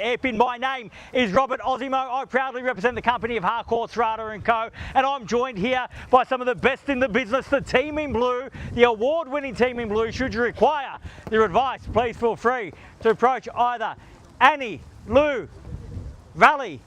Airpin. My name is Robert Ozzimo. I proudly represent the company of Harcourts, Rata and Co. And I'm joined here by some of the best in the business, the team in blue, the award-winning team in blue. Should you require their advice, please feel free to approach either Annie, Lou, Valley,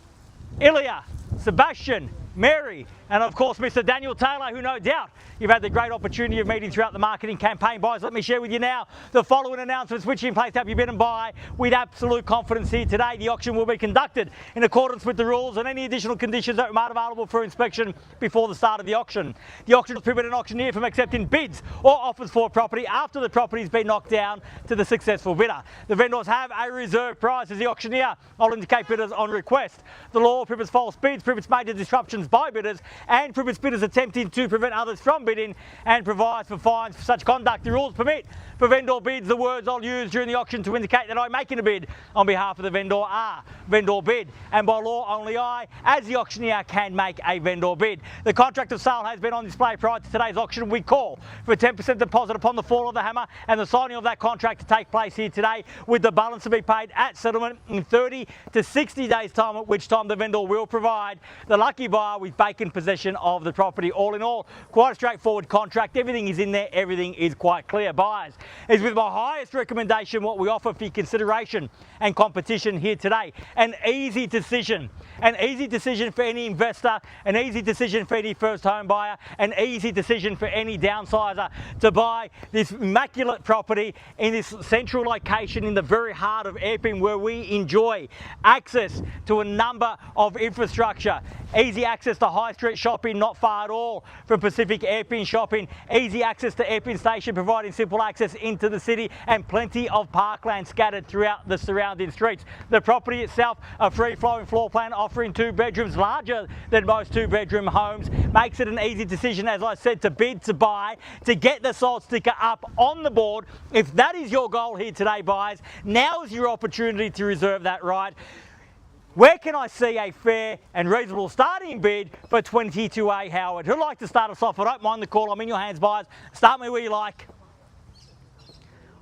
Ilya, Sebastian, Mary, and of course Mr. Daniel Taylor, who no doubt you've had the great opportunity of meeting throughout the marketing campaign. Buyers, let me share with you now the following announcements which are in place to help you bid and buy with absolute confidence here today. The auction will be conducted in accordance with the rules and any additional conditions that are made available for inspection before the start of the auction. The auction will prohibit an auctioneer from accepting bids or offers for property after the property has been knocked down to the successful bidder. The vendors have a reserve price as the auctioneer will indicate bidders on request. The law prohibits false bids, prohibits major disruptions by bidders, and prohibits bidders attempting to prevent others from bidding, and provides for fines for such conduct. The rules permit for vendor bids. The words I'll use during the auction to indicate that I'm making a bid on behalf of the vendor are vendor bid, and by law only I, as the auctioneer, can make a vendor bid. The contract of sale has been on display prior to today's auction. We call for a 10% deposit upon the fall of the hammer and the signing of that contract to take place here today, with the balance to be paid at settlement in 30 to 60 days time, at which time the vendor will provide the lucky buyer with vacant possession of the property. All in all, quite a straightforward contract. Everything is in there, everything is quite clear. Buyers, is with my highest recommendation what we offer for your consideration and competition here today. An easy decision for any investor, an easy decision for any first home buyer, an easy decision for any downsizer to buy this immaculate property in this central location in the very heart of Epping, where we enjoy access to a number of infrastructure. Easy access to high street shopping, not far at all from Pacific Airpin shopping. Easy access to Airpin station, providing simple access into the city, and plenty of parkland scattered throughout the surrounding streets. The property itself, a free-flowing floor plan offering 2 bedrooms, larger than most 2-bedroom homes, makes it an easy decision, as I said, to bid, to buy, to get the sold sticker up on the board. If that is your goal here today, buyers, now is your opportunity to reserve that right. Where can I see a fair and reasonable starting bid for 22A Howard? Who'd like to start us off? I don't mind the call. I'm in your hands, buyers. Start me where you like.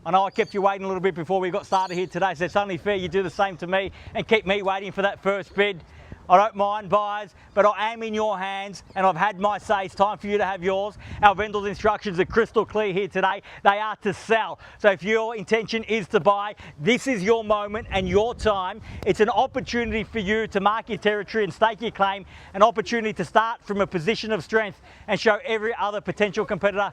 I know I kept you waiting a little bit before we got started here today, so it's only fair you do the same to me and keep me waiting for that first bid. I don't mind, buyers, but I am in your hands and I've had my say. It's time for you to have yours. Our vendor's instructions are crystal clear here today. They are to sell. So if your intention is to buy, this is your moment and your time. It's an opportunity for you to mark your territory and stake your claim, an opportunity to start from a position of strength and show every other potential competitor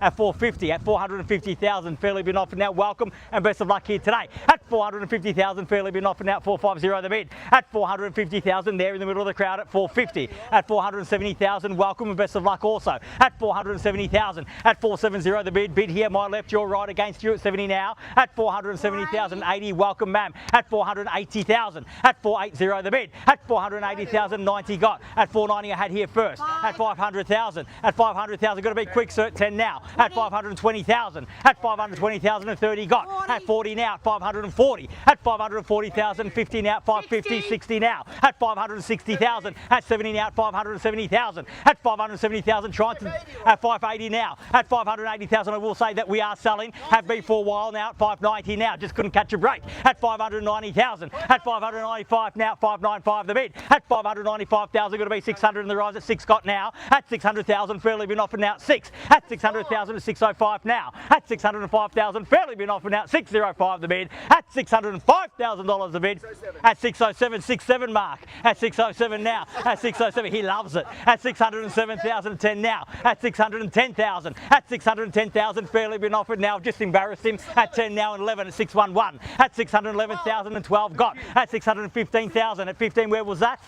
at 450, at 450,000, fairly been offered now. Welcome and best of luck here today. At 450,000, fairly been offered now. 450 the bid. At 450,000, there in the middle of the crowd at 450. At 470,000, welcome and best of luck also. At 470,000, at 470 the bid. Bid here, my left, your right, against you at 70 now. At 470,000, 80, welcome ma'am. At 480,000, at 480 the bid. At 480,000, 90 got. At 490 I had here first. At 500,000, at 500,000, got to be quick, sir, 10 now. At 520,000, at 520,000 and 30 got. 40. At 40 now, at 540, at 540,000, 50 now, 550, 60 now, at 560,000, at 70 now, at 570,000, at 570,000, trying to, at 580 now, at 580,000. I will say that we are selling, have been for a while now, at 590 now, just couldn't catch a break. At 590,000, at 595 now, 595 the bid. At 595,000, going to be 600 in the rise at 6 got now. At 600,000, fairly been offered now at 6. At 600,000 to 605 now. At 605,000, fairly been offered now. 605 the bid. At $605,000 the bid. At 607, 67 mark. At 607 now. At 607, he loves it. At 607,010 now. At 610,000. At 610,000, fairly been offered now. Just embarrassed him. At 10 now and 11 at 611. At 611,000 and 12 got. At 615,000. At 15, where was that?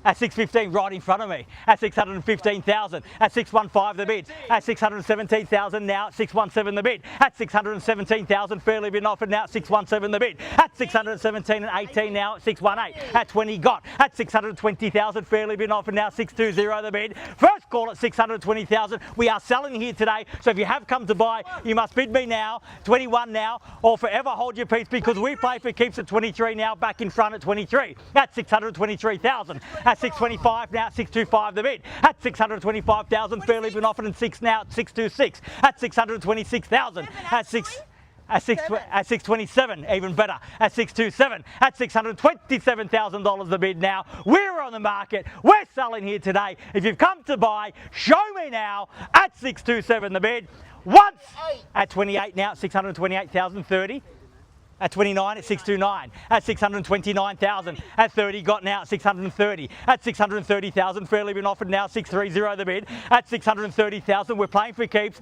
At 615, right in front of me. At 615,000. At 615 the bid. At 617,000 now. At 617 the bid. At 617,000, fairly been offered now. At 617 the bid. At 617 and 18 now. At 618. At 20 got. At 620,000, fairly been offered now. 620 the bid. First call at 620,000. We are selling here today, so if you have come to buy, you must bid me now. 21 now, or forever hold your peace, because we play for keeps at 23 now. Back in front at 23. At 623,000. At 625 now, 625 the bid. At 625,000, fairly been offered, and 6 now at 626. At 626,000. At 6. At 627, even better. At 627, at $627,000 the bid now. We're on the market. We're selling here today. If you've come to buy, show me now. At 627 the bid. Once at 28 now, 628,030. At 29, at 629, at 629,000, at 30, got now at 630, at 630,000, fairly been offered now, 630 the bid, at 630,000, we're playing for keeps.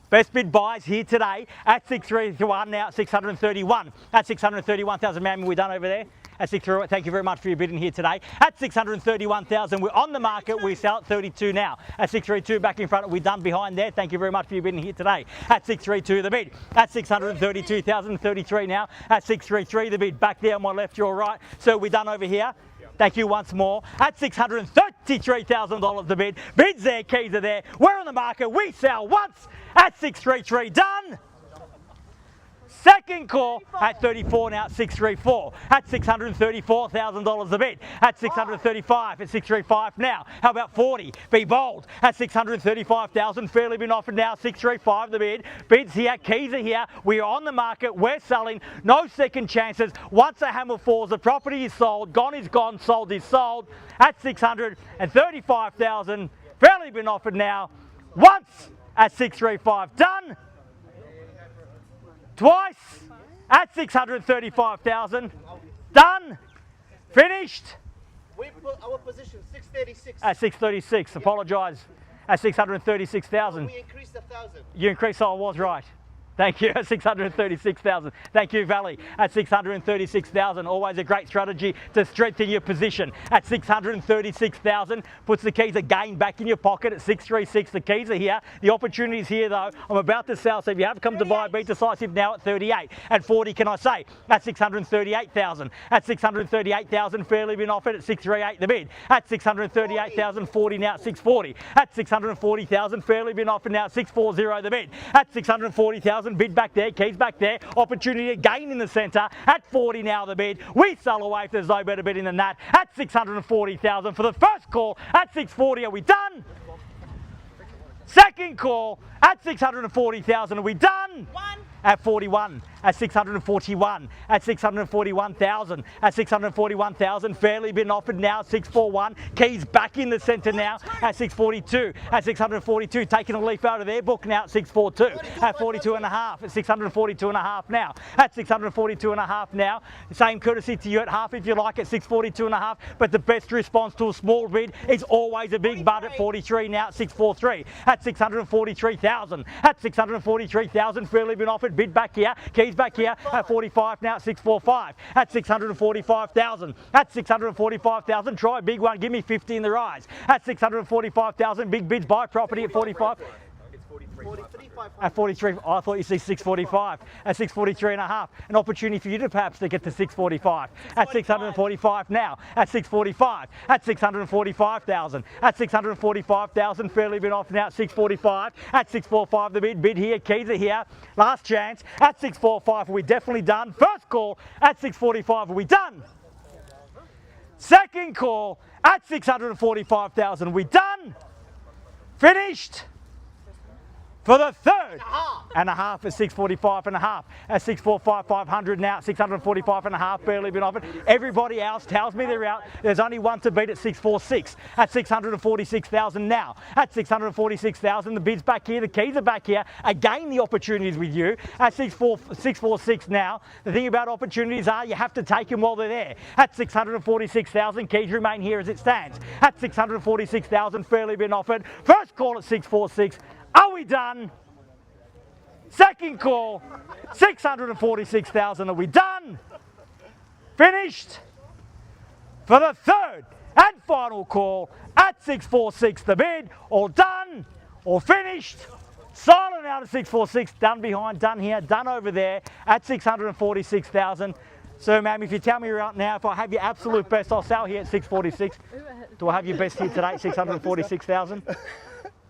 Best bid buys here today at 631 now, 631, at 631,000, ma'am, we're done over there. At 631, thank you very much for your bidding here today. At 631,000, we're on the market, we sell at 32 now. At 632, back in front, we're done behind there. Thank you very much for your bidding here today. At 632, the bid. At 632,000, 33 now. At 633, the bid. Back there on my left, your right. So we're done over here. Thank you once more. At $633,000 the bid. Bids there, keys are there. We're on the market, we sell once. At 633, done. Second call at 34 now at 634. At $634,000 a bid. At 635, at 635 now. How about 40? Be bold. At 635,000, fairly been offered now. 635 the bid. Bids here, keys are here. We are on the market. We're selling. No second chances. Once a hammer falls, the property is sold. Gone is gone. Sold is sold. At 635,000, fairly been offered now. Once at 635, done. Twice at 635,000. Done. Finished. We put our position 636. At 636. Apologise. At 636,000. We increased 1,000. You increased. I was right. Thank you. At 636,000. Thank you, Valley. At 636,000. Always a great strategy to strengthen your position. At 636,000. Puts the keys again back in your pocket. At 636. The keys are here. The opportunity is here though. I'm about to sell. So if you have come to buy, be decisive now at 38. At 40, can I say? At 638,000. At 638,000. Fairly been offered at 638 the bid. At 638,000. 40 now at 640. At 640,000. Fairly been offered now at 640 the bid. At 640,000. Bid back there, keys back there, opportunity again in the centre. At 40 now the bid. We sell away if there's no better bidding than that. At 640,000 for the first call. At 640, are we done? Second call at 640,000, are we done? At 41, at 641, at 641,000, at 641,000, fairly been offered now, 641, keys back in the centre now, at 642, at 642, taking a leaf out of their book now at 642, at 42 and a half, at 642 and a half now, at 642 and a half now, same courtesy to you at half if you like, at 642 and a half, but the best response to a small bid is always a big bud at 43 now, at 643, at 643,000, at 643,000, fairly been offered, bid back here, keys back here, at 45 now, at 645, at 645,000, at 645,000, try a big one, give me 50 in the rise, at 645,000, big bids, buy property at 45. At 43, I thought you said 645. At 643 and a half, an opportunity for you to perhaps to get to 645. At 645 now, at 645, at 645,000, at 645,000, fairly been off now at 645, at 645 the bid here, keys are here, last chance, at 645 are we definitely done, first call, at 645 are we done? Second call, at 645,000 are we done? Finished? For the third and a half at 645 and a half, at 645 500 now, 645 and a half, barely been offered. Everybody else tells me they're out. There's only one to beat at 646, at 646,000 now, at 646,000. The bid's back here, the keys are back here. Again, the opportunities with you at 646 now. The thing about opportunities are you have to take them while they're there. At 646,000, keys remain here as it stands. At 646,000, fairly been offered. First call at 646. Are we done? Second call, 646,000. Are we done? Finished? For the third and final call at 646, the bid, all done, all finished. Silent out at 646, done behind, done here, done over there at 646,000. So, ma'am, if you tell me you're out now, if I have your absolute best, I'll sell here at 646. Do I have your best here today at 646,000?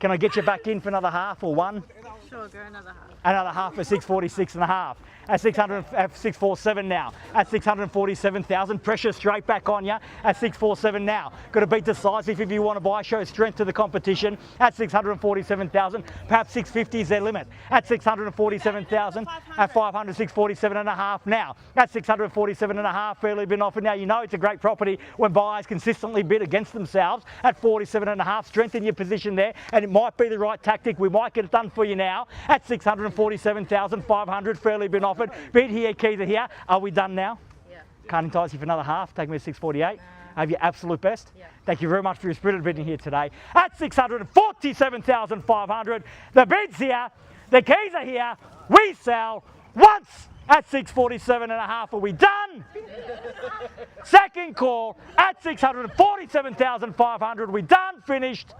Can I get you back in for another half or one? Sure, go another half. Another half for 646 and a half. At 647 now. At 647,000. Pressure straight back on you. At 647 now. Got to beat decisive if you want to buy. Show strength to the competition. At 647,000. Perhaps 650 is their limit. At 647,000. At 500, 647 and a half now. At 647 and a half. Fairly been offered now. You know it's a great property when buyers consistently bid against themselves. At 47 and a half. Strengthen your position there. And it might be the right tactic. We might get it done for you now. At 647,500. Fairly been offered. Bid here, keys are here. Are we done now? Yeah. Can't entice you for another half. Take me to 648. Have your absolute best. Yeah. Thank you very much for your spirited bidding here today. At 647,500. The bid's here. The keys are here. We sell once at 647 and a half. Are we done? Second call at 647,500. We done? Finished?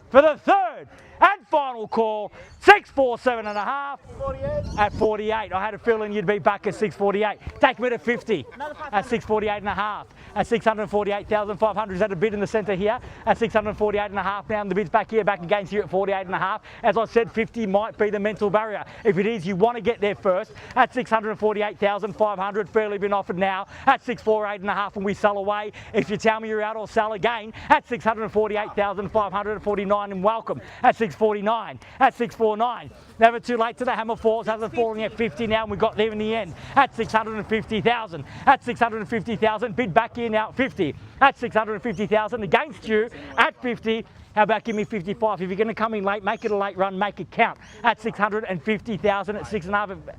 For the third and final call, 647 and a half. 48. At 48. I had a feeling you'd be back at 648. Take me to 50 at 648 and a half. At 648,500. Is that a bid in the centre here? At 648 and a half now, and the bid's back here, back against you at 48 and a half. As I said, 50 might be the mental barrier. If it is, you want to get there first. At 648,500, fairly been offered now. At 648 and a half, and we sell away. If you tell me you're out, I'll sell again. At 648,549, and welcome. At 649. At 649. Never too late to the hammer falls. Hasn't fallen at 50 now, and we got there in the end. At 650,000. At 650,000. Bid back here now at 50. At 650,000 against you at 50. How about give me 55? If you're going to come in late, make it a late run, make it count. At 650,000 at 6.5.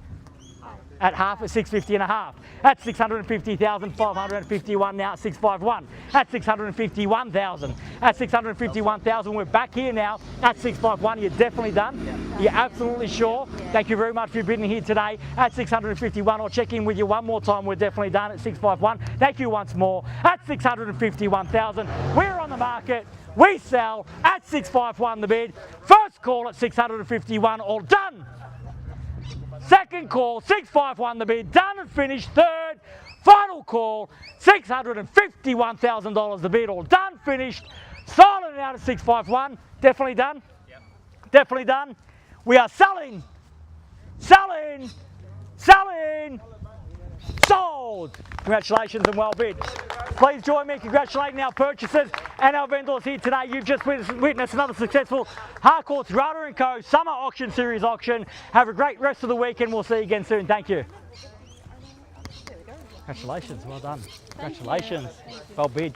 At half at 650 and a half. At 650,551 now at 651. At 651,000. At 651,000, we're back here now at 651. You're definitely done? You're absolutely sure? Thank you very much for bidding here today at 651. I'll check in with you one more time. We're definitely done at 651. Thank you once more at 651,000. We're on the market. We sell at 651 the bid. First call at 651. All done. Second call, 651 the bid, done and finished. Third, final call, $651,000 the bid, all done, finished. Silent out at 651. Definitely done? Yep. Definitely done. We are selling, selling, selling, sold. Congratulations and well bid. Please join me in congratulating our purchasers and our vendors here today. You've just witnessed another successful Harcourts Rata & Co. Summer Auction Series auction. Have a great rest of the week and we'll see you again soon. Thank you. Congratulations, well done. Congratulations, well bid.